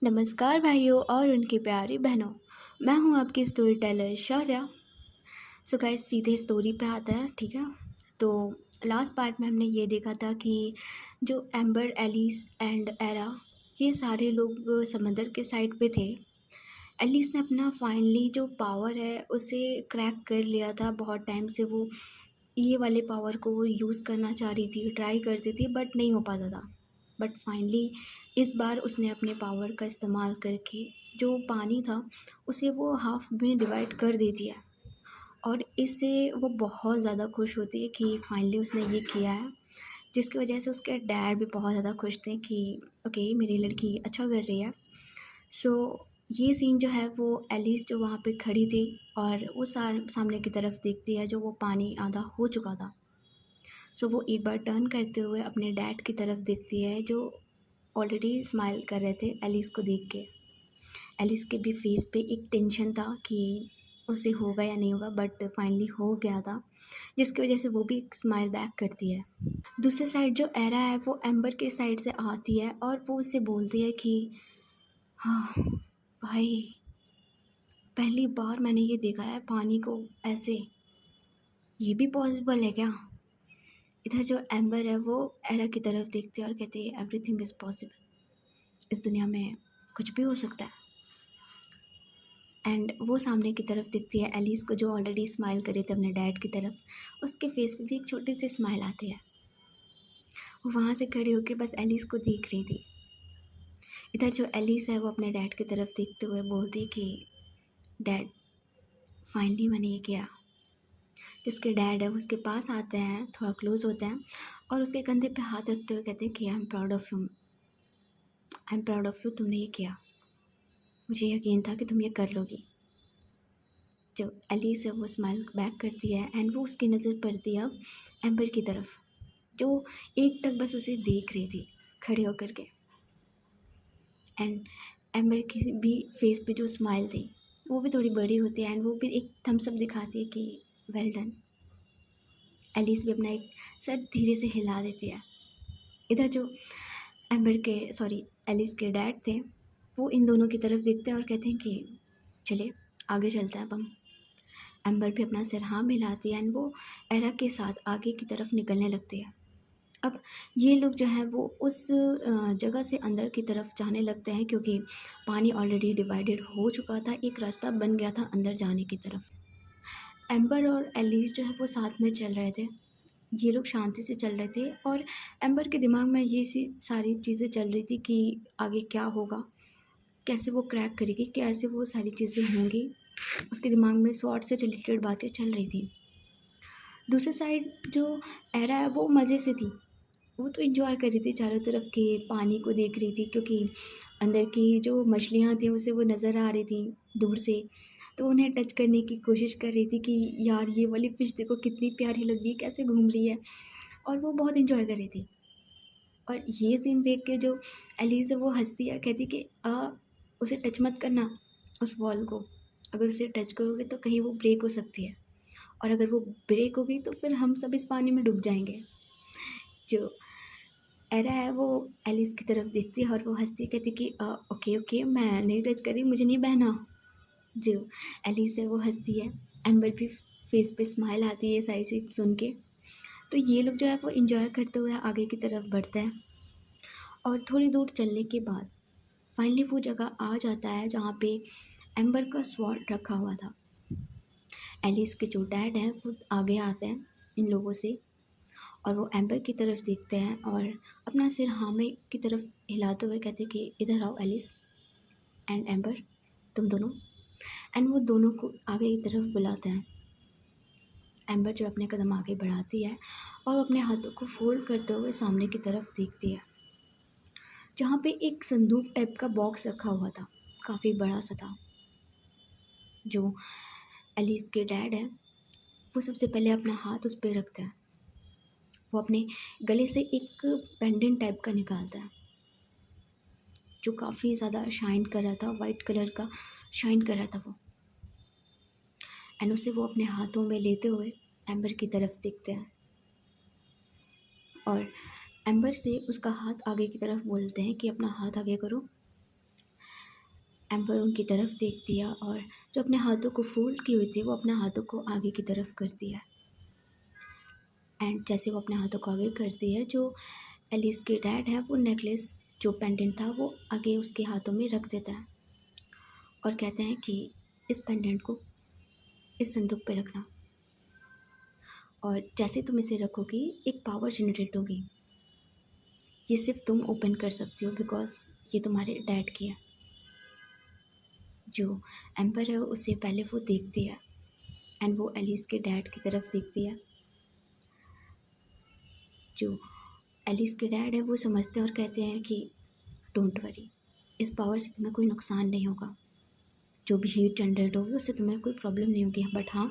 नमस्कार भाइयों और उनकी प्यारी बहनों। मैं हूं आपकी story teller Shaurya. So guys सीधे स्टोरी पे आते हैं, ठीक है। तो लास्ट पार्ट में हमने ये देखा था कि जो एम्बर, एलिस एंड एरा, ये सारे लोग समंदर के साइड पे थे। एलिस ने अपना फाइनली जो पावर है उसे क्रैक कर लिया था। बहुत टाइम से वो ये वाले पावर को वो यूज़ करना चाह रही थी, ट्राई करती थी, बट नहीं हो पाता था। बट फाइनली इस बार उसने अपने पावर का इस्तेमाल करके जो पानी था उसे वो हाफ में डिवाइड कर देती है। और इससे वो बहुत ज़्यादा खुश होती है कि फाइनली उसने ये किया है, जिसकी वजह से उसके डैड भी बहुत ज़्यादा खुश थे कि ओके मेरी लड़की अच्छा कर रही है। सो ये सीन जो है वो एलिस जो वहाँ पे खड़ी थी और वो सामने की तरफ देखती है, जो वो पानी आधा हो चुका था। सो वो एक बार टर्न करते हुए अपने डैड की तरफ देखती है, जो ऑलरेडी स्माइल कर रहे थे एलिस को देख के। एलिस के भी फेस पे एक टेंशन था कि उसे होगा या नहीं होगा, बट फाइनली हो गया था, जिसकी वजह से वो भी एक स्माइल बैक करती है। दूसरे साइड जो एरा है वो एम्बर के साइड से आती है और वो उससे बोलती है कि हाँ भाई, पहली बार मैंने ये देखा है पानी को ऐसे, ये भी पॉसिबल है क्या। इधर जो एम्बर है वो एरा की तरफ देखती है और कहती है एवरीथिंग इज़ पॉसिबल, इस दुनिया में कुछ भी हो सकता है। एंड वो सामने की तरफ दिखती है एलिस को, जो ऑलरेडी स्माइल करे थे अपने डैड की तरफ। उसके फेस पे भी एक छोटी सी स्माइल आती है। वो वहाँ से खड़ी होकर बस एलिस को देख रही थी। इधर जो एलिस है वो अपने डैड की तरफ देखते हुए बोलती है कि डैड, फाइनली मैंने ये किया। जिसके डैड है वो उसके पास आते हैं, थोड़ा क्लोज होते हैं और उसके कंधे पे हाथ रखते हुए कहते हैं कि I am proud of you, I am proud of you, तुमने ये किया, मुझे यकीन था कि तुम ये कर लोगी। जो एलिस है वो स्माइल बैक करती है एंड वो उसकी नज़र पड़ती है अब एम्बर की तरफ, जो एक टक बस उसे देख रही थी खड़े होकर के। एंड एम्बर की भी फेस पे जो स्माइल थी वो भी थोड़ी बड़ी होती है एंड वो भी एक थम्स अप दिखाती है कि वेल डन। एलिस भी अपना एक सर धीरे से हिला देती है। इधर जो एम्बर के सॉरी एलिस के डैड थे वो इन दोनों की तरफ देखते हैं और कहते हैं कि चलिए आगे चलते हैं अब हम। एम्बर भी अपना सिर हाँ मिलाती है एंड वो एरा के साथ आगे की तरफ निकलने लगती है। अब ये लोग जो हैं वो उस जगह से अंदर की तरफ जाने लगते हैं, क्योंकि पानी ऑलरेडी डिवाइडेड हो चुका था, एक रास्ता बन गया था अंदर जाने की तरफ। एम्बर और एलिस जो है वो साथ में चल रहे थे। ये लोग शांति से चल रहे थे और एम्बर के दिमाग में ये सी सारी चीज़ें चल रही थी कि आगे क्या होगा, कैसे वो क्रैक करेगी, कैसे वो सारी चीज़ें होंगी। उसके दिमाग में स्वॉर्ड से रिलेटेड बातें चल रही थी। दूसरे साइड जो एरा है वो मज़े से थी। वो तो एंजॉय कर रही थी, चारों तरफ के पानी को देख रही थी, क्योंकि अंदर की जो मछलियाँ थी उसे वो नज़र आ रही थी दूर से। तो उन्हें टच करने की कोशिश कर रही थी कि यार ये वाली फ़िश देखो कितनी प्यारी लग रही है, कैसे घूम रही है। और वो बहुत एंजॉय कर रही थी। और ये सीन देख के जो एलिज़ है वो हंसती है, कहती कि उसे टच मत करना, उस वॉल को। अगर उसे टच करोगे तो कहीं वो ब्रेक हो सकती है, और अगर वो ब्रेक हो गई तो फिर हम सब इस पानी में डूब जाएंगे। जो एरा है वो एलिस की तरफ देखती है और वो हंसती कहती कि ओके ओके, मैं नहीं टच करी, मुझे नहीं बहना। जो एलिस है वो हंसती है। एम्बर भी फेस पे स्माइल आती है सारी चीज़ सुन के। तो ये लोग जो है वो इंजॉय करते हुए आगे की तरफ बढ़ते हैं और थोड़ी दूर चलने के बाद फाइनली वो जगह आ जाता है जहाँ पे एम्बर का स्वॉर्ड रखा हुआ था। एलिस के जो डैड हैं वो आगे आते हैं इन लोगों से और वो एम्बर की तरफ देखते हैं और अपना सिर हाँ में की तरफ हिलाते हुए कहते कि इधर आओ एलिस एंड एम्बर, तुम दोनों। एंड वो दोनों को आगे की तरफ बुलाते हैं। एम्बर जो अपने कदम आगे बढ़ाती है और अपने हाथों को फोल्ड करते हुए सामने की तरफ देखती है, जहाँ पे एक संदूक टाइप का बॉक्स रखा हुआ था, काफ़ी बड़ा सा था। जो एलिस के डैड है वो सबसे पहले अपना हाथ उस पर रखते हैं। वो अपने गले से एक पेंडेंट टाइप का निकालता है, जो काफ़ी ज़्यादा शाइन कर रहा था, वाइट कलर का शाइन कर रहा था वो। एंड उसे वो अपने हाथों में लेते हुए एम्बर की तरफ देखते हैं और एम्बर से उसका हाथ आगे की तरफ बोलते हैं कि अपना हाथ आगे करो। एम्बर उनकी तरफ देखती है और जो अपने हाथों को फोल्ड की हुई थी वो अपने हाथों को आगे की तरफ करती है। एंड जैसे वो अपने हाथों को आगे करती है, जो एलिस के डैड है वो नेकलेस जो पेंडेंट था वो आगे उसके हाथों में रख देता है और कहते हैं कि इस पेंडेंट को इस संदूक पे रखना, और जैसे तुम इसे रखोगी एक पावर जनरेट होगी। ये सिर्फ तुम ओपन कर सकती हो बिकॉज ये तुम्हारे डैड की है। जो एम्पर है उसे पहले वो देखती है एंड वो एलिस के डैड की तरफ देखती है। जो एलिस के डैड है वो समझते हैं और कहते हैं कि डोंट वरी, इस पावर से तुम्हें कोई नुकसान नहीं होगा, जो भी हीट जनरेट होगी उससे तुम्हें कोई प्रॉब्लम नहीं होगी, बट हाँ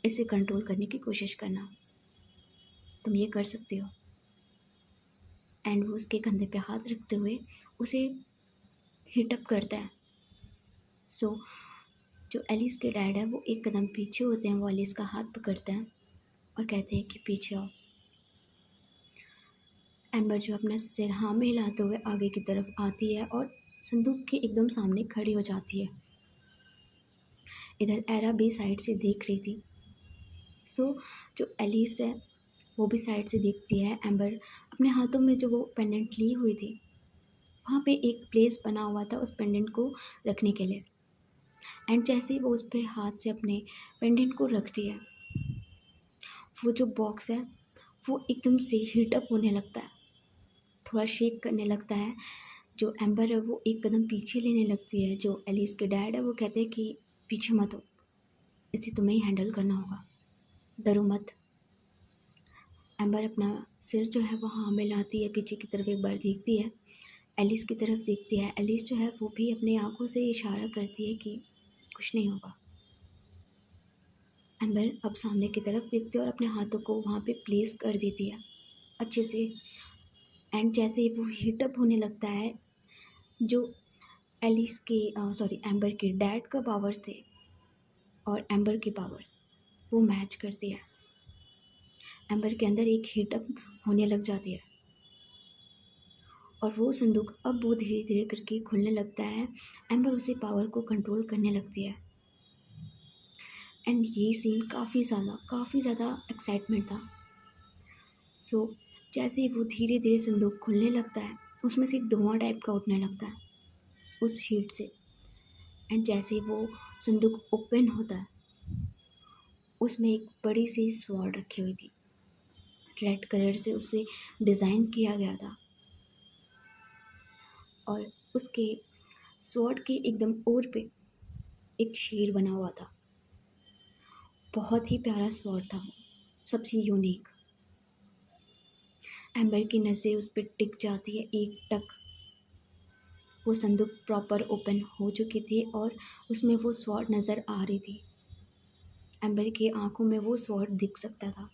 इसे कंट्रोल करने की कोशिश करना, तुम ये कर सकते हो। एंड वो उसके कंधे पे हाथ रखते हुए उसे हीटअप करता है। सो जो एलिस के डैड है वो एक कदम पीछे होते हैं, वो एलिस का हाथ पकड़ते हैं और कहते हैं कि पीछे आओ। एम्बर जो अपना सिर हाँ में हिलाते हुए आगे की तरफ आती है और संदूक के एकदम सामने खड़ी हो जाती है। इधर एरा भी साइड से देख रही थी। सो जो एलिस है वो भी साइड से देखती है। एम्बर अपने हाथों में जो वो पेंडेंट ली हुई थी वहाँ पे एक प्लेस बना हुआ था उस पेंडेंट को रखने के लिए। एंड जैसे ही वो उस पर हाथ से अपने पेंडेंट को रखती है, वो जो बॉक्स है वो एकदम से हीटअप होने लगता है, थोड़ा शेक करने लगता है। जो एम्बर है वो एक कदम पीछे लेने लगती है। जो एलिस के डैड है वो कहते हैं कि पीछे मत हो, इसे तुम्हें ही हैंडल करना होगा, डरो मत। एम्बर अपना सिर जो है वो हाँ मिलाती है, पीछे की तरफ एक बार देखती है, एलिस की तरफ देखती है। एलिस जो है वो भी अपनी आंखों से इशारा करती है कि कुछ नहीं होगा। एम्बर अब सामने की तरफ देखती है और अपने हाथों को वहाँ पे प्लेस कर देती है अच्छे से। एंड जैसे ही वो हीटअप होने लगता है, जो एलिस के एम्बर के डैड का पावर्स थे और एम्बर के पावर्स वो मैच करती है। एम्बर के अंदर एक हीटअप होने लग जाती है और वो संदूक अब वो धीरे धीरे करके खुलने लगता है। एम्बर उसे पावर को कंट्रोल करने लगती है। एंड ये सीन काफ़ी ज़्यादा एक्साइटमेंट था। सो जैसे ही वो धीरे धीरे संदूक खुलने लगता है, उसमें से एक धुआं टाइप का उठने लगता है उस हीट से। एंड जैसे ही वो संदूक ओपन होता है, उसमें एक बड़ी सी स्वॉर्ड रखी हुई थी, रेड कलर से उसे डिज़ाइन किया गया था और उसके स्वॉर्ड के एकदम ओर पे एक शेर बना हुआ था। बहुत ही प्यारा स्वॉर्ड था वो, सबसे यूनिक। एम्बर की नज़रें उस पर टिक जाती है एक टक। वो संदूक प्रॉपर ओपन हो चुकी थी और उसमें वो स्वॉर्ड नज़र आ रही थी। एम्बर की आंखों में वो स्वॉर्ड दिख सकता था।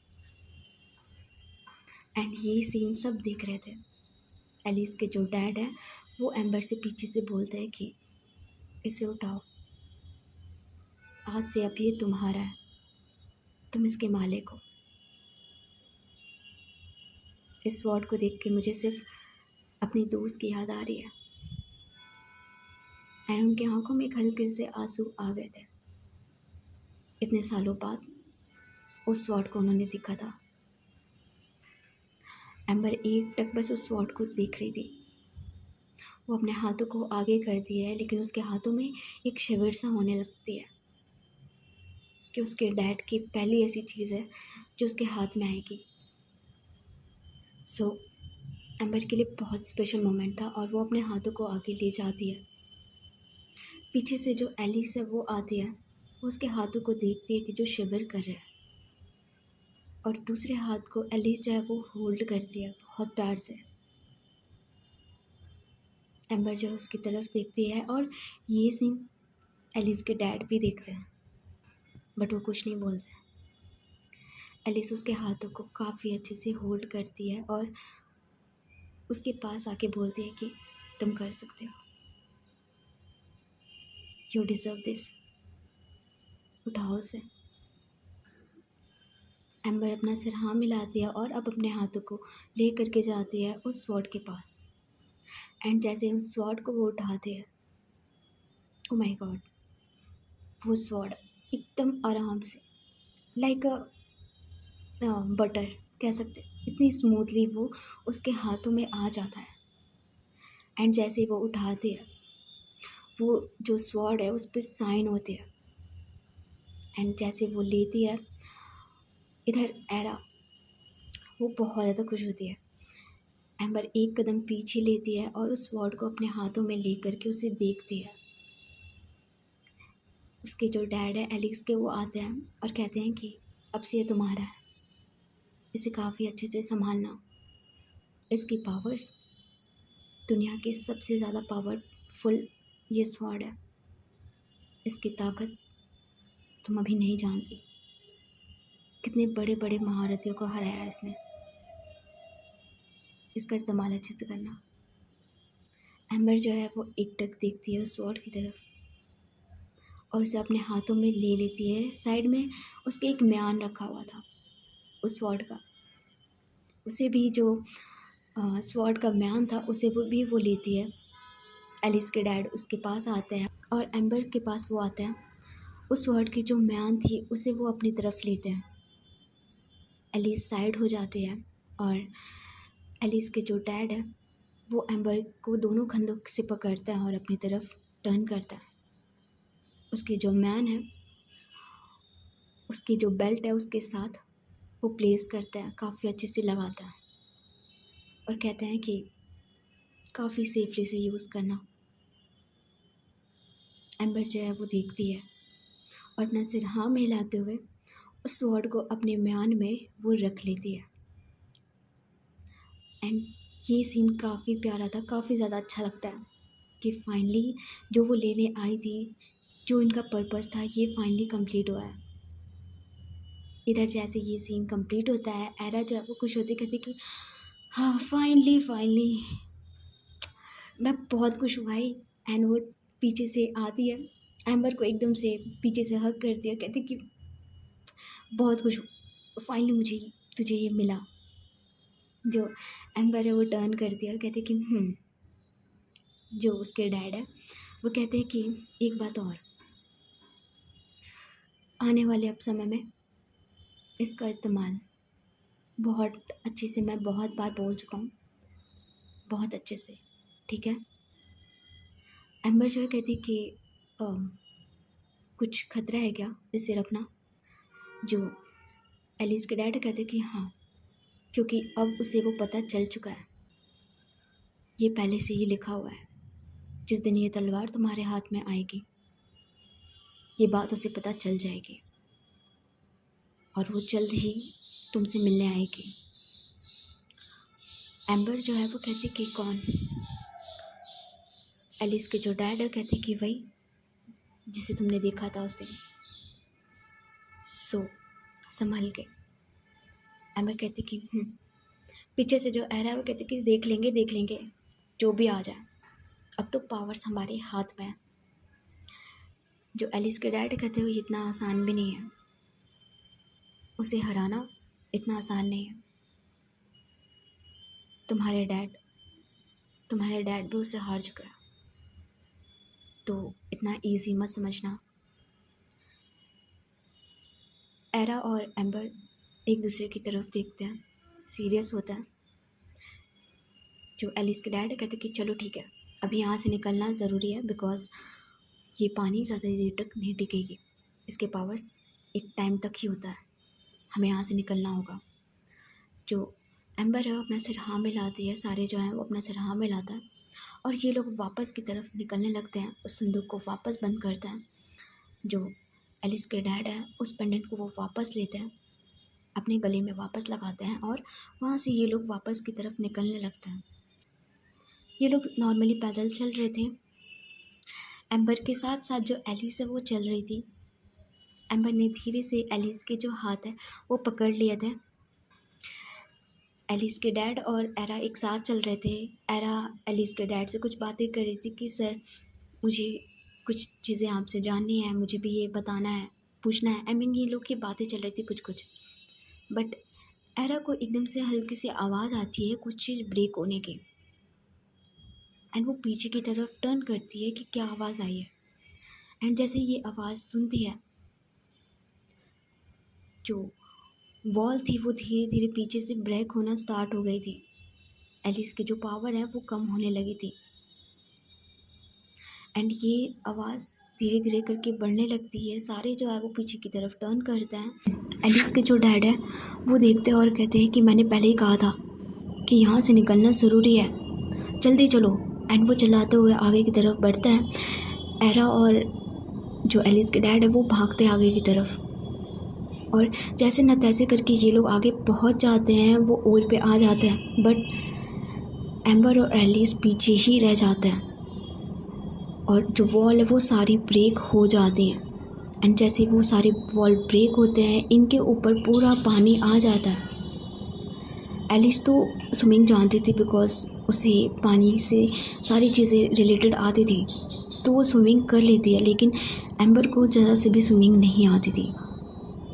एंड ये सीन सब देख रहे थे। एलिस के जो डैड है वो एम्बर से पीछे से बोलते हैं कि इसे उठाओ, आज से अब ये तुम्हारा है, तुम इसके मालिक हो। इस स्वॉर्ड को देख के मुझे सिर्फ अपनी दोस्त की याद आ रही है। एंड उनके आंखों में एक हल्के से आंसू आ गए थे। इतने सालों बाद उस स्वॉर्ड को उन्होंने देखा था। एम्बर एक टक बस उस स्वॉर्ड को देख रही थी। वो अपने हाथों को आगे करती है, लेकिन उसके हाथों में एक शिविर सा होने लगती है कि उसके डैड की पहली ऐसी चीज़ है जो उसके हाथ में आएगी। सो एम्बर के लिए बहुत स्पेशल मोमेंट था और वो अपने हाथों को आगे ले जाती है। पीछे से जो एलिस है वो आती है, वो उसके हाथों को देखती है कि जो शिविर कर रहा है, और दूसरे हाथ को एलिस जो है वो होल्ड करती है बहुत प्यार से। एम्बर जो है उसकी तरफ देखती है और ये सीन एलिस के डैड भी देखते हैं, बट वो कुछ नहीं बोलते। एलिस उसके हाथों को काफ़ी अच्छे से होल्ड करती है और उसके पास आके बोलती है कि तुम कर सकते हो, यू डिज़र्व दिस, उठाओ उसे। एम्बर अपना सिर हाँ मिलाती है और अब अपने हाथों को ले करके जाती है उस स्वॉर्ड के पास। एंड जैसे हम स्वॉर्ड को वो उठाते हैं, ओ माय गॉड, वो स्वॉर्ड एकदम आराम से लाइक अ बटर कह सकते हैं, इतनी स्मूथली वो उसके हाथों में आ जाता है। एंड जैसे वो उठाते हैं, वो जो स्वॉर्ड है उस पर साइन होते हैं। एंड जैसे वो लेती है, इधर एरा वो बहुत ज़्यादा खुश होती है। एम्बर एक कदम पीछे लेती है और उस स्वॉर्ड को अपने हाथों में ले करके उसे देखती है। उसके जो डैड है एलिक्स के, वो आते हैं और कहते हैं कि अब से ये तुम्हारा है, इसे काफ़ी अच्छे से संभालना। इसकी पावर्स दुनिया की सबसे ज़्यादा पावरफुल ये स्वॉर्ड है। इसकी ताकत तुम अभी नहीं जानती। कितने बड़े बड़े महारथियों को हराया है इसने। इसका इस्तेमाल अच्छे से करना। एम्बर जो है वो एकटक देखती है उस स्वॉर्ड की तरफ और उसे अपने हाथों में ले लेती है। साइड में उसके एक म्यान रखा हुआ था उस स्वॉर्ड का, उसे भी जो स्वॉर्ड का म्यान था उसे वो लेती है। एलिस के डैड उसके पास आते हैं और एम्बर के पास वो आते हैं। उस स्वॉर्ड की जो म्यान थी उसे वो अपनी तरफ लेते हैं। एलिस साइड हो जाती है और एलिस के जो डैड है वो एम्बर को दोनों कंधों से पकड़ता है और अपनी तरफ टर्न करता है। उसकी जो मैन है, उसकी जो बेल्ट है उसके साथ वो प्लेस करता है, काफ़ी अच्छे से लगाता है और कहते हैं कि काफ़ी सेफली से यूज़ करना। एम्बर जो है वो देखती है और अपना सिर हाँ में हिलाते हुए उस स्वॉर्ड को अपने म्यान में वो रख लेती है। एंड ये सीन काफ़ी प्यारा था, काफ़ी ज़्यादा अच्छा लगता है कि फाइनली जो वो लेने आई थी, जो इनका पर्पस था, ये फाइनली कंप्लीट हुआ है। इधर जैसे ये सीन कंप्लीट होता है, एरा जो है वो खुश होती, कहती कि हाँ फाइनली फाइनली मैं बहुत खुश हुआ ही। एंड वो पीछे से आती है, एम्बर को एकदम से पीछे से हग करती है, कहती कि बहुत खुश हूँ फाइनली मुझे तुझे ये मिला। जो एम्बर है वो टर्न करती है और कहती कि जो उसके डैड है वो कहते हैं कि एक बात और, आने वाले अब समय में इसका इस्तेमाल बहुत अच्छे से, मैं बहुत बार बोल चुका हूँ, बहुत अच्छे से, ठीक है। एम्बर जो है कहती कि कुछ खतरा है क्या, इसे रखना। जो एलिस के डैड कहते कि हाँ, क्योंकि अब उसे वो पता चल चुका है, ये पहले से ही लिखा हुआ है, जिस दिन ये तलवार तुम्हारे हाथ में आएगी ये बात उसे पता चल जाएगी और वो जल्द ही तुमसे मिलने आएगी। एम्बर जो है वो कहती कि कौन। एलिस के जो डैड है कहते कि वही जिसे तुमने देखा था उस दिन, सो संभल के। एम्बर कहती कि पीछे से जो एरा है वो कहती कि देख लेंगे जो भी आ जाए, अब तो पावर्स हमारे हाथ में है। जो एलिस के डैड कहते हुए इतना आसान भी नहीं है, उसे हराना इतना आसान नहीं है। तुम्हारे डैड भी उसे हार चुका है, तो इतना इजी मत समझना। एरा और एम्बर एक दूसरे की तरफ देखते हैं, सीरियस होता है। जो एलिस के डैड कहते कि चलो ठीक है, अभी यहाँ से निकलना ज़रूरी है, बिकॉज़ ये पानी ज़्यादा देर तक नहीं टिकेगी, इसके पावर्स एक टाइम तक ही होता है, हमें यहाँ से निकलना होगा। जो एम्बर है अपना सिर हाँ मिलाती है, सारे जो हैं वो अपना सिर हाँ मिलाता है और ये लोग वापस की तरफ निकलने लगते हैं। उस संदूक को वापस बंद करते हैं। जो एलिस के डैड है उस पेंडेंट को वो वापस लेते हैं, अपने गले में वापस लगाते हैं और वहाँ से ये लोग वापस की तरफ निकलने लगते हैं। ये लोग नॉर्मली पैदल चल रहे थे। एम्बर के साथ साथ जो एलिस है वो चल रही थी। एम्बर ने धीरे से एलिस के जो हाथ है वो पकड़ लिए थे। एलिस के डैड और एरा एक साथ चल रहे थे। एरा एलिस के डैड से कुछ बातें कर रही थी कि सर मुझे कुछ चीज़ें आपसे जाननी है, मुझे भी ये बताना है, पूछना है। आई मीन ये लोग की बातें चल रही थी कुछ कुछ। बट एरा को एकदम से हल्की सी आवाज़ आती है कुछ चीज़ ब्रेक होने की। एंड वो पीछे की तरफ टर्न करती है कि क्या आवाज़ आई है। एंड जैसे ये आवाज़ सुनती है, जो वॉल थी वो धीरे धीरे पीछे से ब्रेक होना स्टार्ट हो गई थी। एलिस की जो पावर है वो कम होने लगी थी एंड ये आवाज़ धीरे धीरे करके बढ़ने लगती है। सारे जो है वो पीछे की तरफ टर्न करते हैं। एलिस के जो डैड है वो देखते हैं और कहते हैं कि मैंने पहले ही कहा था कि यहाँ से निकलना ज़रूरी है, जल्दी चलो। एंड वो चलाते हुए आगे की तरफ बढ़ते हैं। एरा और जो एलिस के डैड है वो भागते हैं आगे की तरफ, और जैसे न तैसे करके ये लोग आगे पहुँच जाते हैं, वो ओर पे आ जाते हैं। बट एम्बर और एलिस पीछे ही रह जाते हैं और जो वॉल है वो सारी ब्रेक हो जाती हैं। एंड जैसे वो सारे वॉल ब्रेक होते हैं, इनके ऊपर पूरा पानी आ जाता है। एलिस तो स्विमिंग जानती थी बिकॉज उसे पानी से सारी चीज़ें रिलेटेड आती थी, तो वो स्विमिंग कर लेती है। लेकिन एम्बर को ज़रा से भी स्विमिंग नहीं आती थी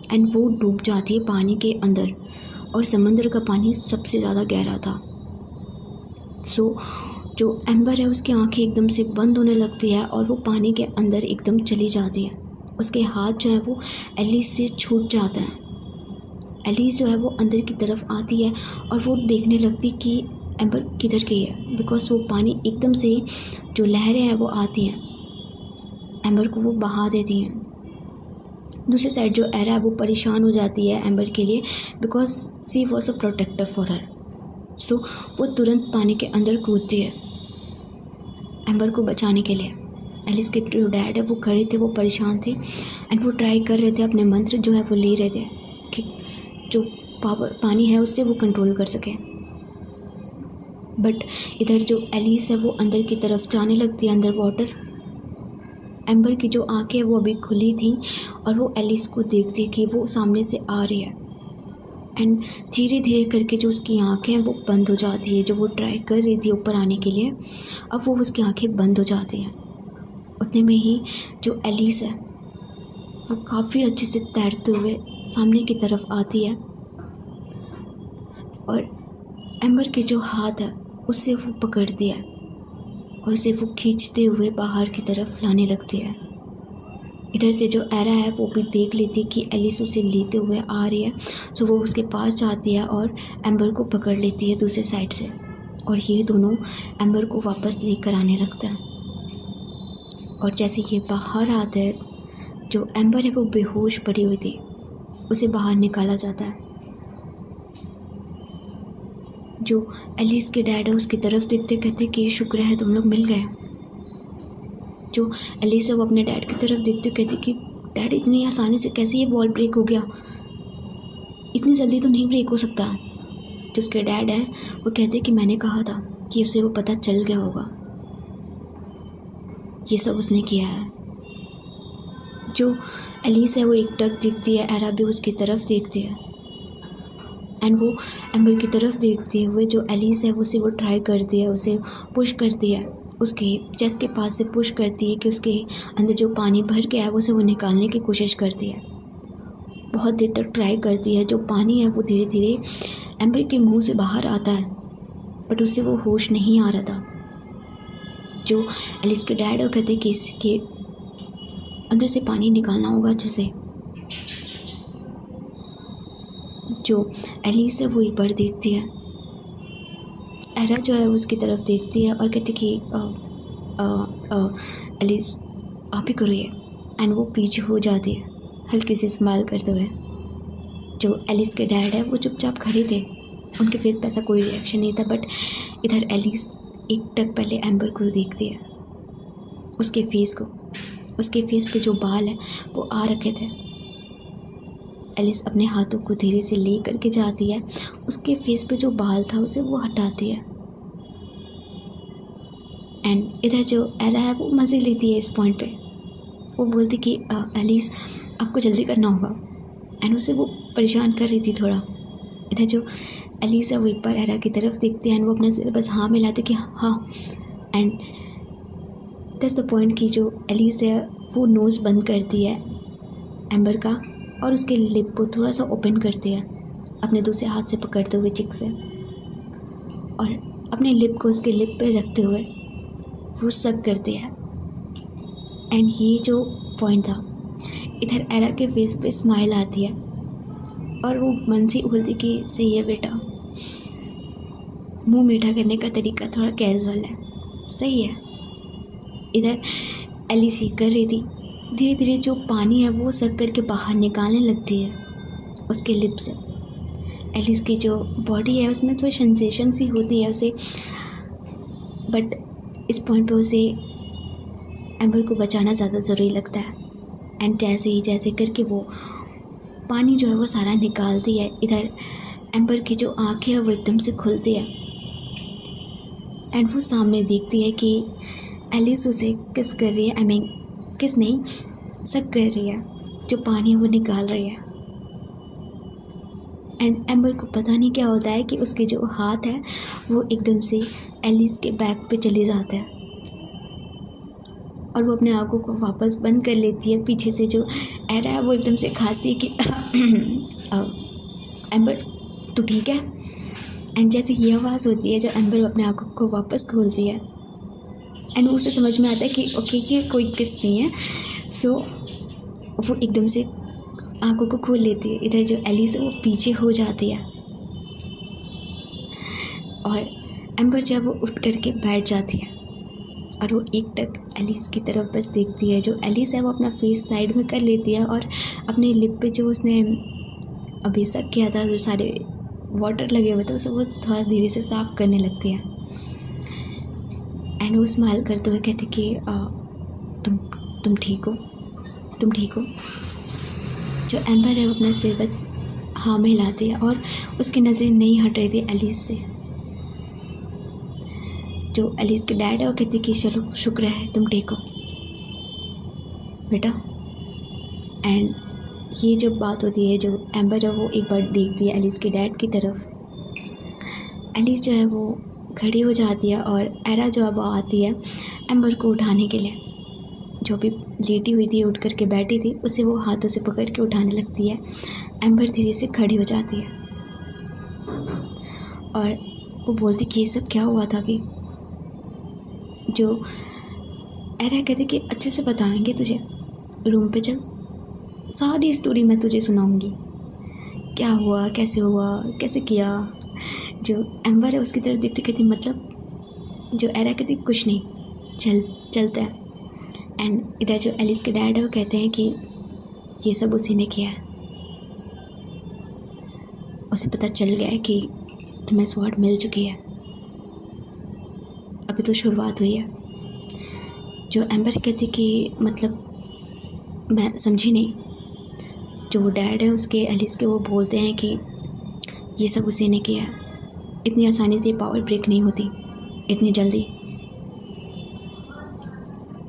एंड वो डूब जाती है पानी के अंदर, और समंदर का पानी सबसे ज़्यादा गहरा था। सो जो एम्बर है उसकी आंखें एकदम से बंद होने लगती है और वो पानी के अंदर एकदम चली जाती है। उसके हाथ जो है वो एलिस से छूट जाते हैं। एलिस जो है वो अंदर की तरफ आती है और वो देखने लगती कि एम्बर किधर गई है, बिकॉज वो पानी एकदम से जो लहरें हैं वो आती हैं, एम्बर को वो बहा देती हैं। दूसरी साइड जो एरा है वो परेशान हो जाती है एम्बर के लिए, because she was a protector for her. So वो तुरंत पानी के अंदर कूदती है एम्बर को बचाने के लिए। एलिस के जो डैड है वो खड़े थे, वो परेशान थे एंड वो ट्राई कर रहे थे, अपने मंत्र जो है वो ले रहे थे कि जो पानी है उससे वो कंट्रोल कर सके। बट इधर जो एलिस है वो अंदर की तरफ जाने लगती है, अंडर वाटर। एम्बर की जो आंखें वो अभी खुली थी और वो एलिस को देखती कि वो सामने से आ रही है एंड धीरे धीरे करके जो उसकी आंखें हैं वो बंद हो जाती है। जो वो ट्राई कर रही थी ऊपर आने के लिए, अब वो उसकी आंखें बंद हो जाती हैं। उतने में ही जो एलिस है वो काफ़ी अच्छे से तैरते हुए सामने की तरफ आती है और एम्बर के जो हाथ है उससे वो पकड़ती है और उसे वो खींचते हुए बाहर की तरफ लाने लगती है। इधर से जो एरा है वो भी देख लेती कि एलिस उसे लेते हुए आ रही है, सो वो उसके पास जाती है और एम्बर को पकड़ लेती है दूसरे साइड से, और ये दोनों एम्बर को वापस लेकर आने लगता है। और जैसे ये बाहर आते हैं, जो एम्बर है वो बेहोश पड़ी हुई थी, उसे बाहर निकाला जाता है। जो एलिस के डैड है उसकी तरफ देखते कहते कि शुक्र है तुम लोग मिल गए। जो एलिस है वो अपने डैड की तरफ देखते कहती कि डैड इतनी आसानी से कैसे ये वॉल ब्रेक हो गया, इतनी जल्दी तो नहीं ब्रेक हो सकता। जो उसके डैड है वो कहते कि मैंने कहा था कि उसे वो पता चल गया होगा, ये सब उसने किया है। जो एलिस है वो एकटक देखती है, एरा भी उसकी तरफ देखती है एंड वो एम्बर की तरफ देखते हुए जो एलिस है उसे वो ट्राई करती है, उसे पुश करती है, उसके चेस्ट के पास से पुश करती है कि उसके अंदर जो पानी भर गया है उसे वो निकालने की कोशिश करती है। बहुत देर तक ट्राई करती है। जो पानी है वो धीरे धीरे एम्बर के मुंह से बाहर आता है, बट उसे वो होश नहीं आ रहा था। जो एलिस के डैड और कहते कि इसके अंदर से पानी निकालना होगा अच्छे से। जो एलिस है वो एक बार देखती है, एरा जो है उसकी तरफ देखती है और कहती कि एलिस आप ही करो ये, एंड वो पीछे हो जाती है हल्की सी स्माइल करते हुए। जो एलिस के डैड है वो चुपचाप खड़े थे, उनके फेस पे ऐसा कोई रिएक्शन नहीं था, बट इधर एलिस एक टक पहले एम्बर को देखती है, उसके फेस पे जो बाल है वो आ रखे थे। एलिस अपने हाथों को धीरे से ले करके जाती है, उसके फेस पे जो बाल था उसे वो हटाती है एंड इधर जो एरा है वो मज़े लेती है इस पॉइंट पे। वो बोलती कि एलिस आपको जल्दी करना होगा, एंड उसे वो परेशान कर रही थी थोड़ा। इधर जो एलिस है वो एक बार एरा की तरफ देखती है एंड वो अपना सिर बस हाँ मिलाते कि हाँ, एंड दैट्स द पॉइंट कि जो एलिस है वो नोज़ बंद करती है एम्बर का और उसके लिप को थोड़ा सा ओपन करती है अपने दूसरे हाथ से पकड़ते हुए चिक से, और अपने लिप को उसके लिप पे रखते हुए वो शक करते हैं। एंड ये जो पॉइंट था, इधर एरा के फेस पे स्माइल आती है और वो मन से बोलती कि सही है बेटा, मुंह मीठा करने का तरीका थोड़ा कैजुअल है, सही है। इधर एलिस ये कर रही थी, धीरे धीरे जो पानी है वो सक करके बाहर निकालने लगती है उसके लिप से। एलिस की जो बॉडी है उसमें थोड़ी सेंसेशन सी होती है उसे, बट इस पॉइंट पे उसे एम्बर को बचाना ज़्यादा ज़रूरी लगता है। एंड जैसे करके वो पानी जो है वो सारा निकालती है। इधर एम्बर की जो आँखें हैं वो एकदम से खुलती है एंड वो सामने देखती है कि एलिस उसे किस कर रही है, आई मीन किस नहीं, सक कर रही है, जो पानी है वो निकाल रही है। एंड एम्बर को पता नहीं क्या होता है कि उसके जो हाथ है वो एकदम से एलिस के बैक पे चले जाते हैं और वो अपने आँखों को वापस बंद कर लेती है। पीछे से जो एरा है वो एकदम से खांसती है कि एम्बर तू ठीक है। एंड जैसे ये आवाज़ होती है, जो एम्बर अपने आँखों को वापस खोलती है एंड उसे समझ में आता है कि ओके कि कोई किस नहीं है। सो वो एकदम से आँखों को खोल लेती है। इधर जो एलिस है वो पीछे हो जाती है और एम्बर जो है वो उठ करके बैठ जाती है और वो एकटक एलिस की तरफ बस देखती है। जो एलिस है वो अपना फेस साइड में कर लेती है और अपने लिप पे जो उसने अभी शक किया था, जो सारे वाटर लगे हुए थे, उसे वो थोड़ा धीरे से साफ़ करने लगती है। एंड वो स्माइल करते हुए कहती कि तुम ठीक हो, तुम ठीक हो। जो एम्बर है वो अपना सिर बस हाँ में हिलाती है और उसकी नज़रें नहीं हट रही थी एलिस से। जो एलिस के डैड है वो कहते कि चलो शुक्र है तुम ठीक हो बेटा। एंड ये जो बात होती है, जो एम्बर है वो एक बार देखती है एलिस के डैड की तरफ। एलिस जो है वो खड़ी हो जाती है और एरा जो अब आती है एम्बर को उठाने के लिए। जो भी लेटी हुई थी, उठ कर के बैठी थी, उसे वो हाथों से पकड़ के उठाने लगती है। एम्बर धीरे से खड़ी हो जाती है और वो बोलती कि ये सब क्या हुआ था अभी। जो एरा कहते कि अच्छे से बताएंगे तुझे, रूम पे चल, सारी स्टोरी मैं तुझे सुनाऊंगी, क्या हुआ, कैसे हुआ, कैसे किया। जो एम्बर है उसकी तरफ देखते कहती मतलब। जो एरा कहती कुछ नहीं, चलते हैं। एंड इधर जो एलिस के डैड है वो कहते हैं कि ये सब उसी ने किया है, उसे पता चल गया है कि तुम्हें स्वॉर्ड मिल चुकी है, अभी तो शुरुआत हुई है। जो एम्बर कहती कि मतलब मैं समझी नहीं। जो वो डैड है उसके एलिस के, वो बोलते हैं कि ये सब उसी ने किया है, इतनी आसानी से पावर ब्रेक नहीं होती इतनी जल्दी।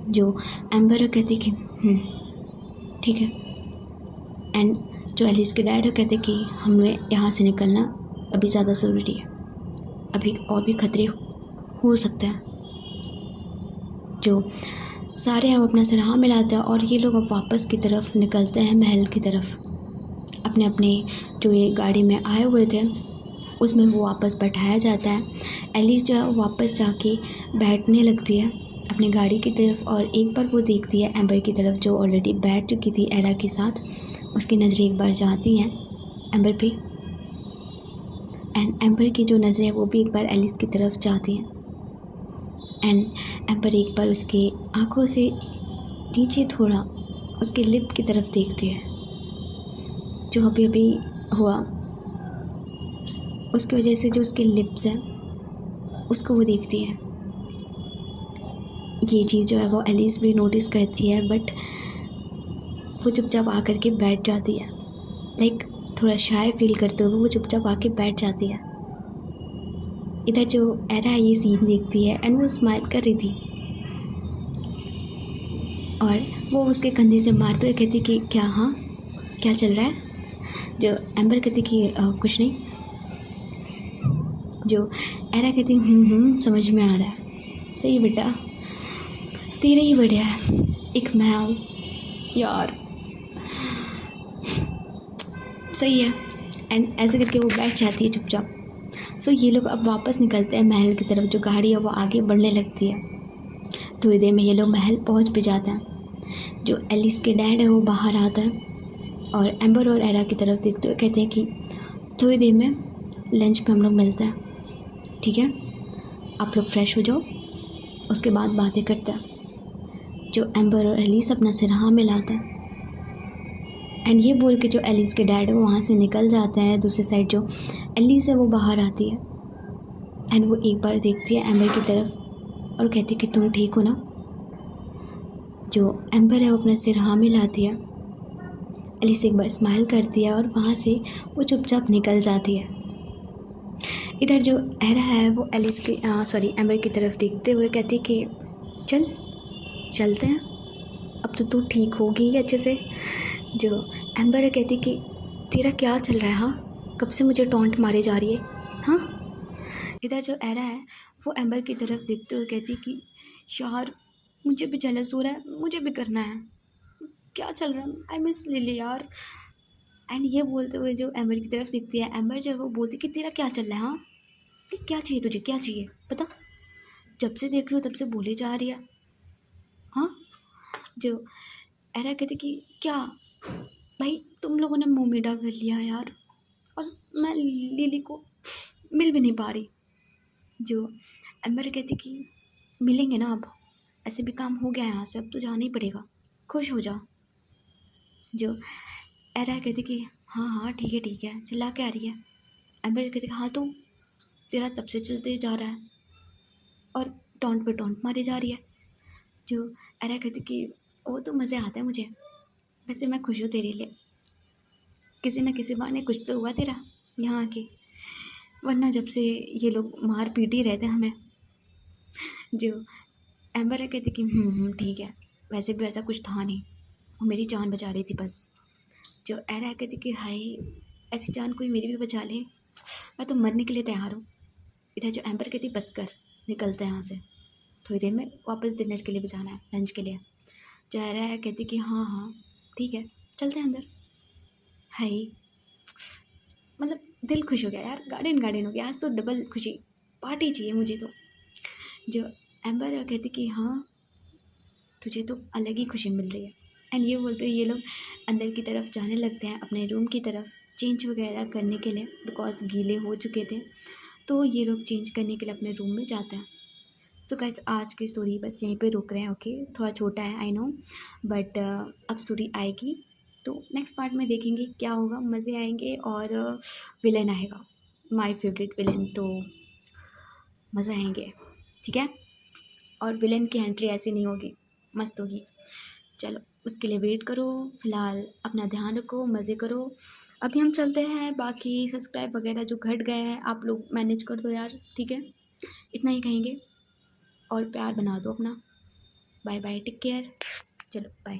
जो एम्बर कहती कि ठीक है। एंड जो एलिस के डैड है कहते कि हमें यहाँ से निकलना अभी ज़्यादा ज़रूरी है, अभी और भी खतरे हो सकता है। जो सारे हैं वो अपना सिर हाँ मिलाते हैं और ये लोग अब वापस की तरफ निकलते हैं, महल की तरफ। अपने अपने जो ये गाड़ी में आए हुए थे उसमें वो वापस बैठाया जाता है। एलिस जो है वो वापस जाके बैठने लगती है अपनी गाड़ी की तरफ और एक बार वो देखती है एम्बर की तरफ, जो ऑलरेडी बैठ चुकी थी एरा के साथ। उसकी नज़रें एक बार जाती हैं एम्बर पे एंड एम्बर की जो नज़रें वो भी एक बार एलिस की तरफ जाती हैं। एंड एम्बर एक बार उसके आँखों से नीचे थोड़ा उसके लिप की तरफ देखती है, जो अभी अभी हुआ उसकी वजह से जो उसके लिप्स हैं उसको वो देखती है। ये चीज़ जो है वो एलिस भी नोटिस करती है, बट वो चुपचाप आकर के बैठ जाती है। लाइक थोड़ा शाय फील करते हुए वो चुपचाप आके बैठ जाती है। इधर जो एरा ये सीन देखती है एंड वो स्माइल कर रही थी और वो उसके कंधे से मारते हुए कहती कि क्या, हाँ क्या चल रहा है। जो एम्बर कहती कि कुछ नहीं। जो एरा कहती समझ में आ रहा है, सही बेटा, तेरे ही बढ़िया है, एक मैं हूँ यार, सही है। एंड ऐसे करके वो बैठ जाती है चुपचाप। सो ये लोग अब वापस निकलते हैं महल की तरफ। जो गाड़ी है वो आगे बढ़ने लगती है। थोड़ी देर में ये लोग महल पहुंच भी जाते हैं। जो एलिस के डैड है वो बाहर आता है और एम्बर और एरा की तरफ देखते हुए कहते हैं कि थोड़ी देर में लंच पे हम लोग मिलते हैं, ठीक है, आप लोग फ्रेश हो जाओ, उसके बाद बातें करते हैं। जो एम्बर और एलिस अपना सिर हाँ मिलाते हैं एंड ये बोल के जो एलिस के डैड है वो वहाँ से निकल जाते हैं। दूसरी साइड जो एलिस है वो बाहर आती है एंड वो एक बार देखती है एम्बर की तरफ और कहती है कि तुम ठीक हो ना। जो एम्बर है वो अपना सिर हाँ मिलाती है, एलिस एक बार स्माइल करती है और वहाँ से वो चुपचाप निकल जाती है। इधर जो एरा है वो एलिस की एम्बर की तरफ देखते हुए कहती है कि चलते हैं, अब तो तू ठीक होगी अच्छे से। जो एम्बर है कहती कि तेरा क्या चल रहा है, हाँ, कब से मुझे टॉन्ट मारे जा रही है, हाँ। इधर जो एरा है वो एम्बर की तरफ देखते हुए कहती कि यार मुझे भी जेलस हो रहा है, मुझे भी करना है, क्या चल रहा है, आई मिस लिली यार। एंड ये बोलते हुए जो एम्बर की तरफ देखती है, एम्बर जो है वो बोलती कि तेरा क्या चल रहा है, हाँ, क्या चाहिए तुझे, क्या चाहिए पता, जब से देख रही हो तब से बोली जा रही है, हाँ। जो एरा कहती कि क्या भाई, तुम लोगों ने मुँह मीठा कर लिया यार, और मैं लिली को मिल भी नहीं पा रही। जो एम्बर कहती कि मिलेंगे ना, अब ऐसे भी काम हो गया है यहाँ से, अब तो जाना ही पड़ेगा, खुश हो जा। जो एरा कहती कि हाँ हाँ ठीक है, चिल्ला के आ रही है। एम्बर कहती हाँ तो तेरा तब से चलते जा रहा है और टॉन्ट पे टॉन्ट मारी जा रही है। जो एरा कहती कि वो तो मज़े आता है मुझे, वैसे मैं खुश हूँ तेरे लिए, किसी न किसी बहाने कुछ तो हुआ तेरा यहाँ आके, वरना जब से ये लोग मार पीट ही रहते हमें। जो एम्बर कहती कि ठीक है, वैसे भी ऐसा कुछ था नहीं, वो मेरी जान बचा रही थी बस। जो एरा कहती कि हाय, ऐसी जान कोई मेरी भी बचा ले, मैं तो मरने के लिए तैयार हूँ। इधर जो एम्बर कहती बस कर, निकलते हैं यहाँ से, थोड़ी देर में वापस डिनर के लिए भी जाना है, लंच के लिए। जो एरा कहती कि हाँ हाँ ठीक है, चलते हैं अंदर। हाय, मतलब दिल खुश हो गया यार, गार्डन हो गया आज तो, डबल खुशी, पार्टी चाहिए मुझे तो। जो एम्बर कहती कि हाँ तुझे तो अलग ही खुशी मिल रही है। एंड ये बोलते हुए ये लोग अंदर की तरफ जाने लगते हैं, अपने रूम की तरफ चेंज वगैरह करने के लिए, बिकॉज गीले हो चुके थे, तो ये लोग चेंज करने के लिए अपने रूम में जाते हैं। सो गाइस, आज की स्टोरी बस यहीं पे रोक रहे हैं, ओके, थोड़ा छोटा है आई नो, बट अब स्टोरी आएगी तो नेक्स्ट पार्ट में देखेंगे क्या होगा, मज़े आएंगे और विलन आएगा, माय फेवरेट विलन, तो मज़े आएंगे, ठीक है। और विलन की एंट्री ऐसी नहीं होगी, मस्त होगी। चलो उसके लिए वेट करो, फ़िलहाल अपना ध्यान रखो, मज़े करो। अभी हम चलते हैं, बाकी सब्सक्राइब वगैरह जो घट गए हैं आप लोग मैनेज कर दो यार, ठीक है, इतना ही कहेंगे, और प्यार बना दो अपना। बाय बाय, टेक केयर, चलो बाय।